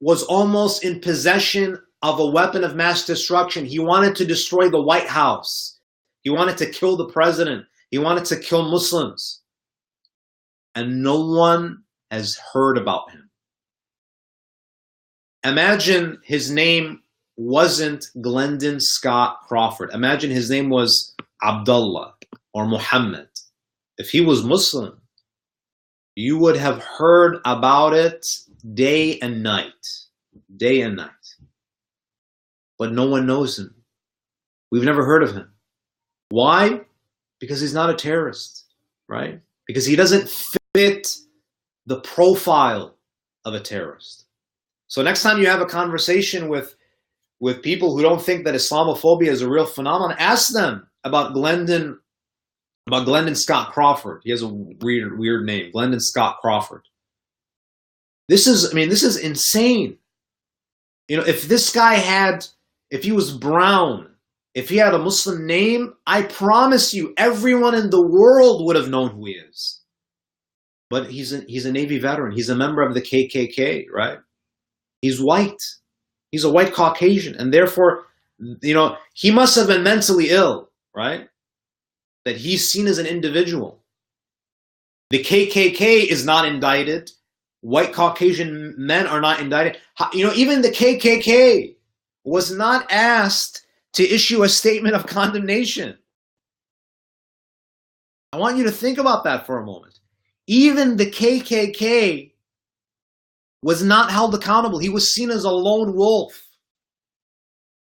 was almost in possession of a weapon of mass destruction. He wanted to destroy the White House. He wanted to kill the president. He wanted to kill Muslims. And no one has heard about him. Imagine his name wasn't Glendon Scott Crawford. Imagine his name was Abdullah or Muhammad. If he was Muslim, You would have heard about it day and night. Day and night. But no one knows him. We've never heard of him. Why? Because he's not a terrorist, right? Because he doesn't fit the profile of a terrorist. So next time you have a conversation with people who don't think that Islamophobia is a real phenomenon, ask them about Glendon Scott Crawford. He has a weird name, Glendon Scott Crawford. This is insane. If this guy if he was brown, if he had a Muslim name, I promise you, everyone in the world would have known who he is. But he's a Navy veteran. He's a member of the KKK, right? He's white. He's a white Caucasian, and therefore, he must have been mentally ill, right? That he's seen as an individual. The KKK is not indicted. White Caucasian men are not indicted. Even the KKK was not asked to issue a statement of condemnation. I want you to think about that for a moment. Even the KKK was not held accountable. He was seen as a lone wolf.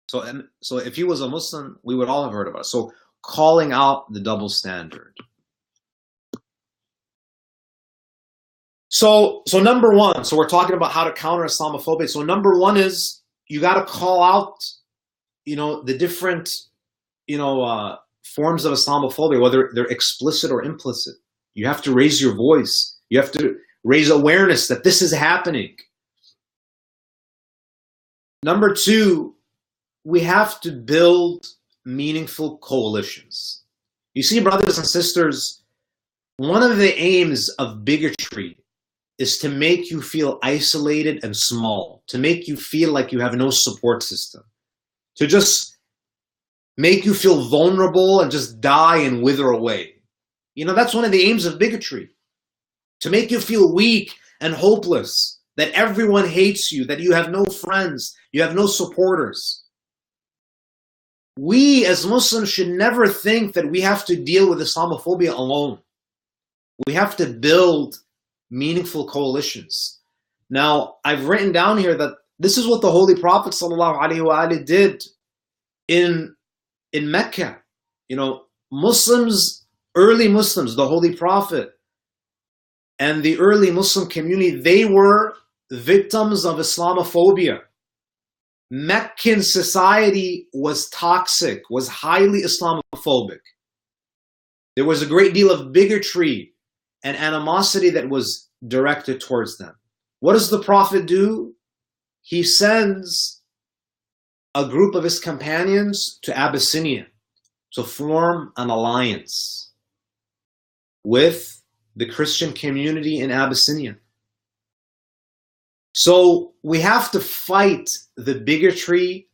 So if he was a Muslim, we would all have heard about it. So calling out the double standard. So number one, so we're talking about how to counter Islamophobia. So number one is you got to call out, the different, forms of Islamophobia, whether they're explicit or implicit. You have to raise your voice. You have to raise awareness that this is happening. Number two, we have to build meaningful coalitions. You see, brothers and sisters, one of the aims of bigotry is to make you feel isolated and small, to make you feel like you have no support system, to just make you feel vulnerable and just die and wither away. That's one of the aims of bigotry, to make you feel weak and hopeless, that everyone hates you, that you have no friends, you have no supporters. We as Muslims should never think that we have to deal with Islamophobia alone. We have to build meaningful coalitions. Now, I've written down here that this is what the Holy Prophet ﷺ did in Mecca. Muslims, early Muslims, the Holy Prophet and the early Muslim community, they were victims of Islamophobia. Meccan society was toxic, was highly Islamophobic. There was a great deal of bigotry and animosity that was directed towards them. What does the Prophet do? He sends a group of his companions to Abyssinia to form an alliance with the Christian community in Abyssinia. So we have to fight the bigotry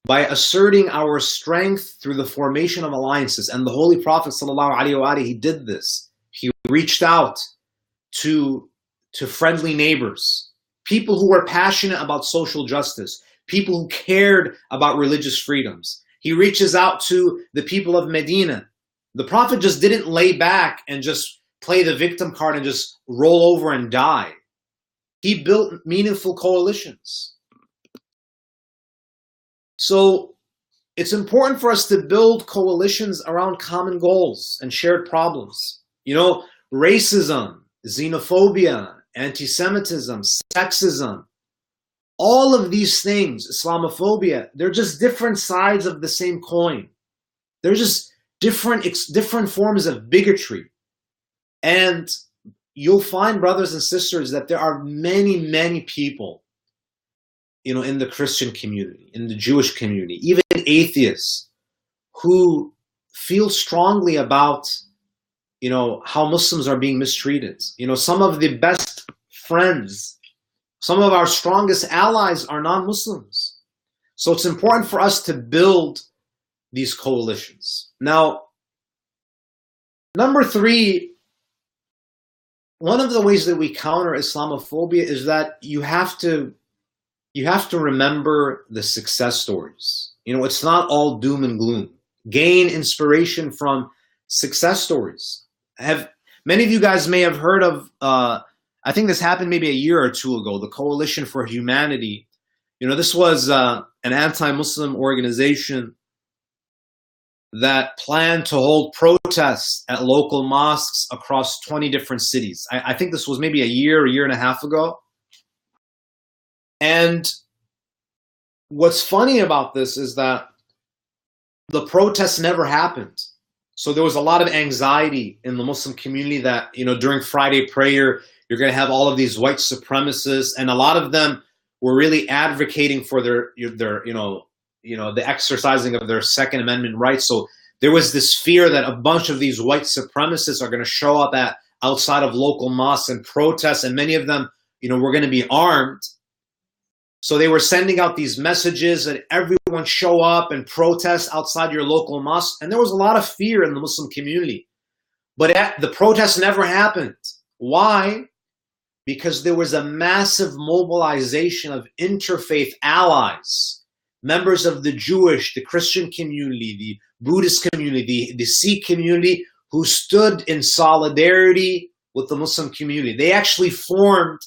by asserting our strength through the formation of alliances. And the Holy Prophet ﷺ, he did this. He reached out to friendly neighbors, people who were passionate about social justice, people who cared about religious freedoms. He reaches out to the people of Medina. The Prophet just didn't lay back and just play the victim card and just roll over and die. He built meaningful coalitions. So it's important for us to build coalitions around common goals and shared problems. Racism, xenophobia, anti-Semitism, sexism, all of these things, Islamophobia, they're just different sides of the same coin. They're just different forms of bigotry. And you'll find, brothers and sisters, that there are many, many people, in the Christian community, in the Jewish community, even atheists, who feel strongly about, how Muslims are being mistreated. Some of the best friends, some of our strongest allies are non-Muslims. So it's important for us to build these coalitions. Now, number three, one of the ways that we counter Islamophobia is that you have to remember the success stories. It's not all doom and gloom. Gain inspiration from success stories. Many of you guys may have heard of, I think this happened maybe a year or two ago, the Coalition for Humanity. This was an anti-Muslim organization that planned to hold protests at local mosques across 20 different cities. I think this was maybe a year and a half ago. And what's funny about this is that the protests never happened. So there was a lot of anxiety in the Muslim community that, during Friday prayer, you're going to have all of these white supremacists, and a lot of them were really advocating for their the exercising of their Second Amendment rights. So there was this fear that a bunch of these white supremacists are going to show up outside of local mosques and protest, and many of them, were going to be armed. So they were sending out these messages that everyone show up and protest outside your local mosque. And there was a lot of fear in the Muslim community. But the protests never happened. Why? Because there was a massive mobilization of interfaith allies, members of the Jewish, the Christian community, the Buddhist community, the Sikh community, who stood in solidarity with the Muslim community. They actually formed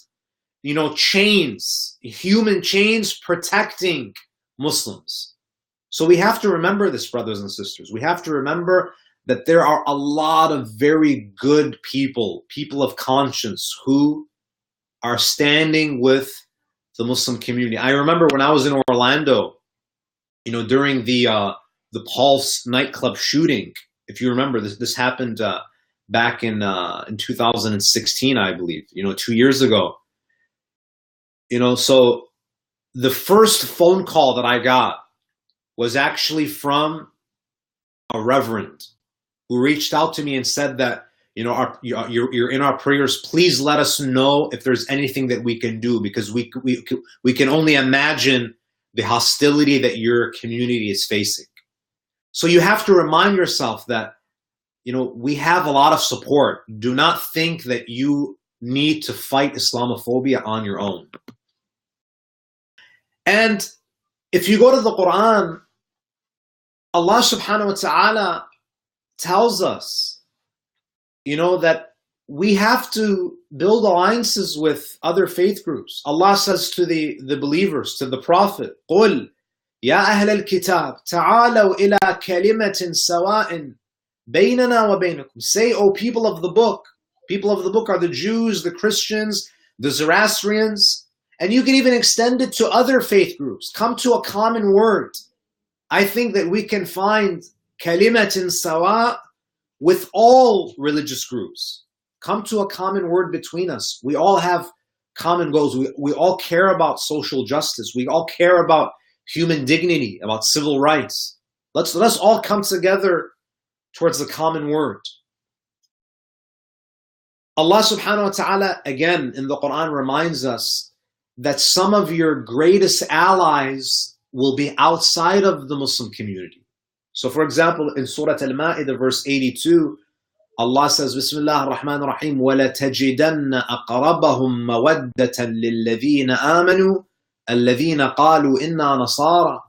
chains, human chains protecting Muslims. So we have to remember this, brothers and sisters. We have to remember that there are a lot of very good people of conscience, who are standing with the Muslim community. I remember when I was in Orlando, during the Pulse nightclub shooting. If you remember, this happened back in 2016, I believe. 2 years ago. So the first phone call that I got was actually from a reverend who reached out to me and said that, you're in our prayers. Please let us know if there's anything that we can do, because we can only imagine the hostility that your community is facing. So you have to remind yourself that, we have a lot of support. Do not think that you need to fight Islamophobia on your own. And if you go to the Quran, Allah subhanahu wa ta'ala tells us, that we have to build alliances with other faith groups. Allah says to the believers, to the Prophet, قُلْ يَا أَهْلَ الْكِتَابِ تَعَالَوْا إِلَىٰ كَلِمَةٍ سَوَاءٍ بَيْنَنَا وَبَيْنَكُمْ. Say, O people of the book. People of the book are the Jews, the Christians, the Zoroastrians. And you can even extend it to other faith groups. Come to a common word. I think that we can find kalimatin sawa with all religious groups. Come to a common word between us. We all have common goals. We all care about social justice. We all care about human dignity, about civil rights. Let us all come together towards the common word. Allah subhanahu wa ta'ala, again, in the Quran reminds us that some of your greatest allies will be outside of the Muslim community. So for example, in Surah Al-Ma'idah, verse 82, Allah says, Bismillah ar-Rahman ar-Rahim, وَلَتَجِدَنَّ أَقْرَبَهُمْ مَوَدَّةً لِلَّذِينَ آمَنُوا الَّذِينَ قَالُوا إِنَّا نَصَارَى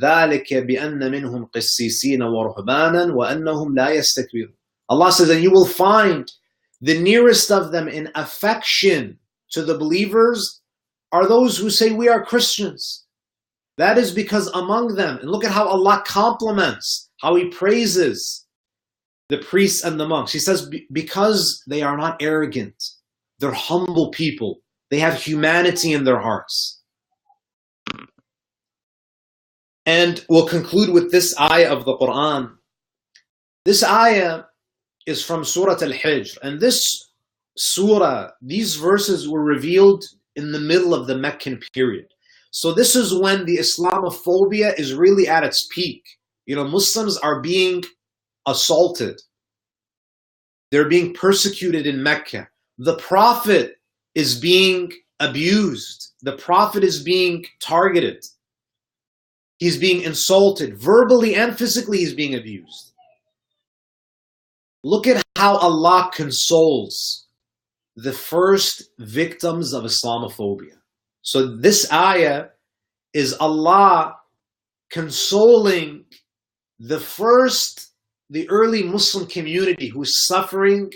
ذَلِكَ بِأَنَّ مِنْهُمْ قِسِّيسِينَ وَرُهْبَانًا وَأَنَّهُمْ لَا يَسْتَكْبِرُونَ. Allah says, and you will find the nearest of them in affection to the believers are those who say we are Christians. That is because among them, and look at how Allah compliments, how He praises the priests and the monks. He says, because they are not arrogant, they're humble people. They have humanity in their hearts. And we'll conclude with this ayah of the Quran. This ayah is from Surah Al-Hijr. And this surah, these verses were revealed in the middle of the Meccan period. So this is when the Islamophobia is really at its peak. Muslims are being assaulted. They're being persecuted in Mecca. The Prophet is being abused. The Prophet is being targeted. He's being insulted. Verbally and physically, he's being abused. Look at how Allah consoles the first victims of Islamophobia. So this ayah is Allah consoling the early Muslim community who's suffering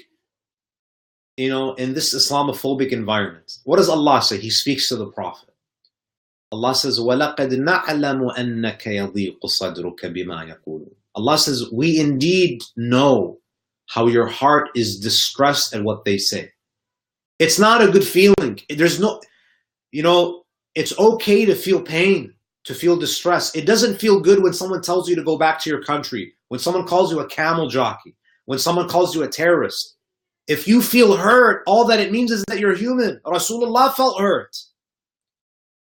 in this Islamophobic environment, what does Allah say? He speaks to the Prophet. Allah says, وَلَقَدْ نَعْلَمُ أَنَّكَ يَضِيقُ صَدْرُكَ بِمَا يَقُولُونَ. Allah says, we indeed know how your heart is distressed at what they say. It's not a good feeling. There's no, it's okay to feel pain, to feel distress. It doesn't feel good when someone tells you to go back to your country, when someone calls you a camel jockey, when someone calls you a terrorist. If you feel hurt, all that it means is that you're human. Rasulullah felt hurt.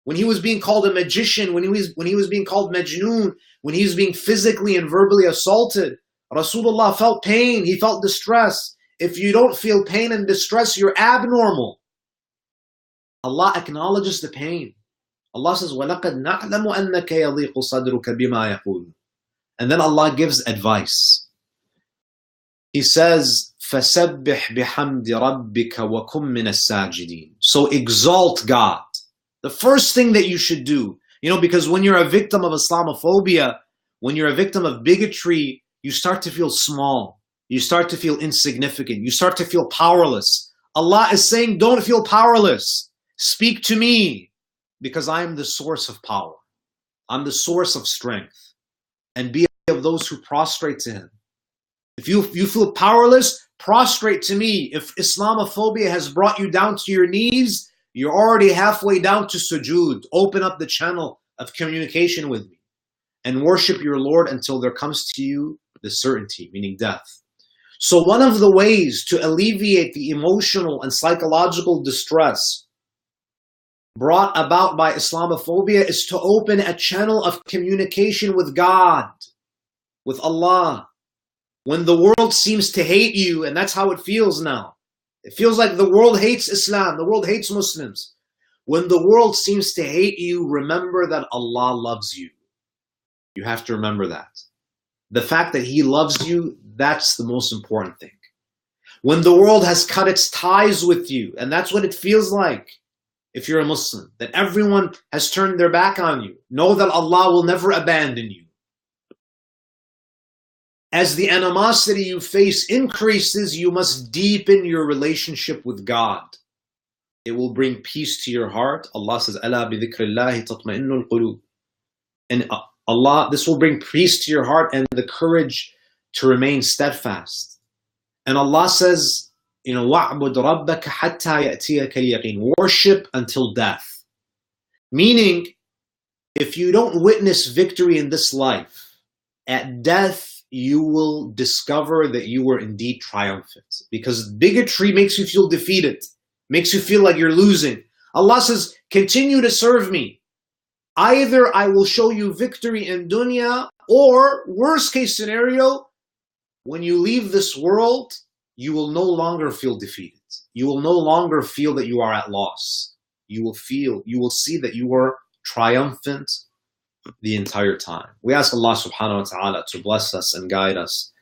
When he was being called a magician, when he was being called majnoon, when he was being physically and verbally assaulted, Rasulullah felt pain, he felt distress. If you don't feel pain and distress, you're abnormal. Allah acknowledges the pain. Allah says, وَلَقَدْ نَعْلَمُ أَنَّكَ يَضِيقُ صَدْرُكَ بِمَا يَقُولُ. And then Allah gives advice. He says, فَسَبِّحْ بِحَمْدِ رَبِّكَ وَكُمْ مِنَ السَّاجِدِينَ. So exalt God. The first thing that you should do, because when you're a victim of Islamophobia, when you're a victim of bigotry, you start to feel small. You start to feel insignificant. You start to feel powerless. Allah is saying, don't feel powerless. Speak to me, because I am the source of power. I'm the source of strength. And be of those who prostrate to Him. If you feel powerless, prostrate to me. If Islamophobia has brought you down to your knees, you're already halfway down to sujood. Open up the channel of communication with me and worship your Lord until there comes to you the certainty, meaning death. So one of the ways to alleviate the emotional and psychological distress brought about by Islamophobia is to open a channel of communication with God, with Allah. When the world seems to hate you, and that's how it feels now. It feels like the world hates Islam, the world hates Muslims. When the world seems to hate you, remember that Allah loves you. You have to remember that. The fact that He loves you, that's the most important thing. When the world has cut its ties with you, and that's what it feels like if you're a Muslim, that everyone has turned their back on you, know that Allah will never abandon you. As the animosity you face increases, you must deepen your relationship with God. It will bring peace to your heart. Allah says, أَلَا بِذِكْرِ اللَّهِ تَطْمَئِنُّ الْقُلُوبِ. And Allah, this will bring peace to your heart and the courage to remain steadfast. And Allah says, وَعْبُدْ رَبَّكَ حَتَّى يَأْتِيَكَ الْيَقِينُ. Worship until death. Meaning, if you don't witness victory in this life, at death, you will discover that you were indeed triumphant. Because bigotry makes you feel defeated, makes you feel like you're losing. Allah says, continue to serve me. Either I will show you victory in dunya, or worst case scenario, when you leave this world, you will no longer feel defeated. You will no longer feel that you are at loss. You will see that you were triumphant the entire time. We ask Allah subhanahu wa ta'ala to bless us and guide us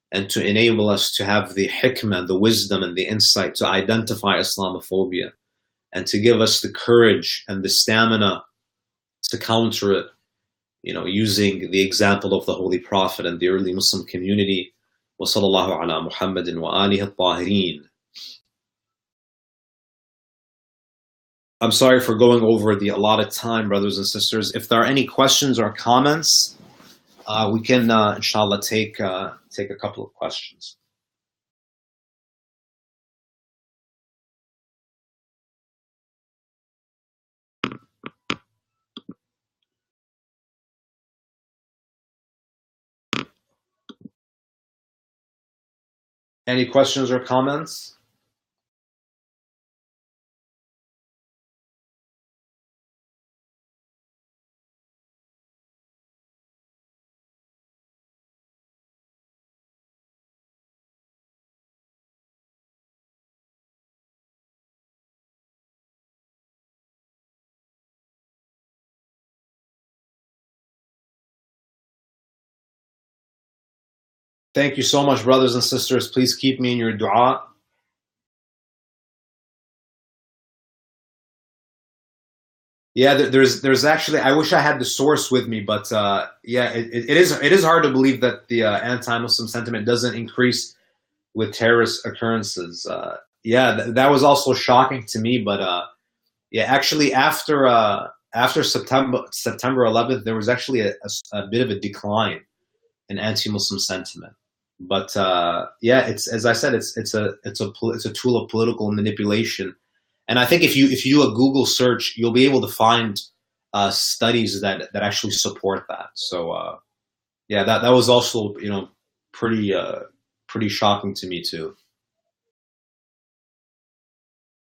and to enable us to have the hikmah, the wisdom and the insight to identify Islamophobia and to give us the courage and the stamina to counter it, using the example of the Holy Prophet and the early Muslim community. Wa sallallahu ala Muhammadin wa alihi at-tahirin. I'm sorry for going over the allotted time, brothers and sisters. If there are any questions or comments, we can, inshallah, take a couple of questions. Any questions or comments? Thank you so much, brothers and sisters. Please keep me in your dua. Yeah, there's actually, I wish I had the source with me, but yeah, it is hard to believe that the anti-Muslim sentiment doesn't increase with terrorist occurrences. yeah, that was also shocking to me. But yeah, actually, after September 11th, there was actually a bit of a decline in anti-Muslim sentiment. But yeah, it's, as I said, it's a tool of political manipulation. And I think if you do a Google search, you'll be able to find studies that actually support that. So yeah, that was also, pretty pretty shocking to me too.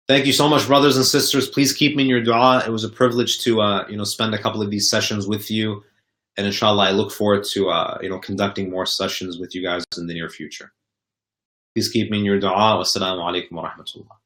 Thank you so much, brothers and sisters. Please keep me in your dua. It was a privilege to spend a couple of these sessions with you, and inshallah, I look forward to conducting more sessions with you guys in the near future. Please keep me in your dua. Wassalamu alaikum wa rahmatullah.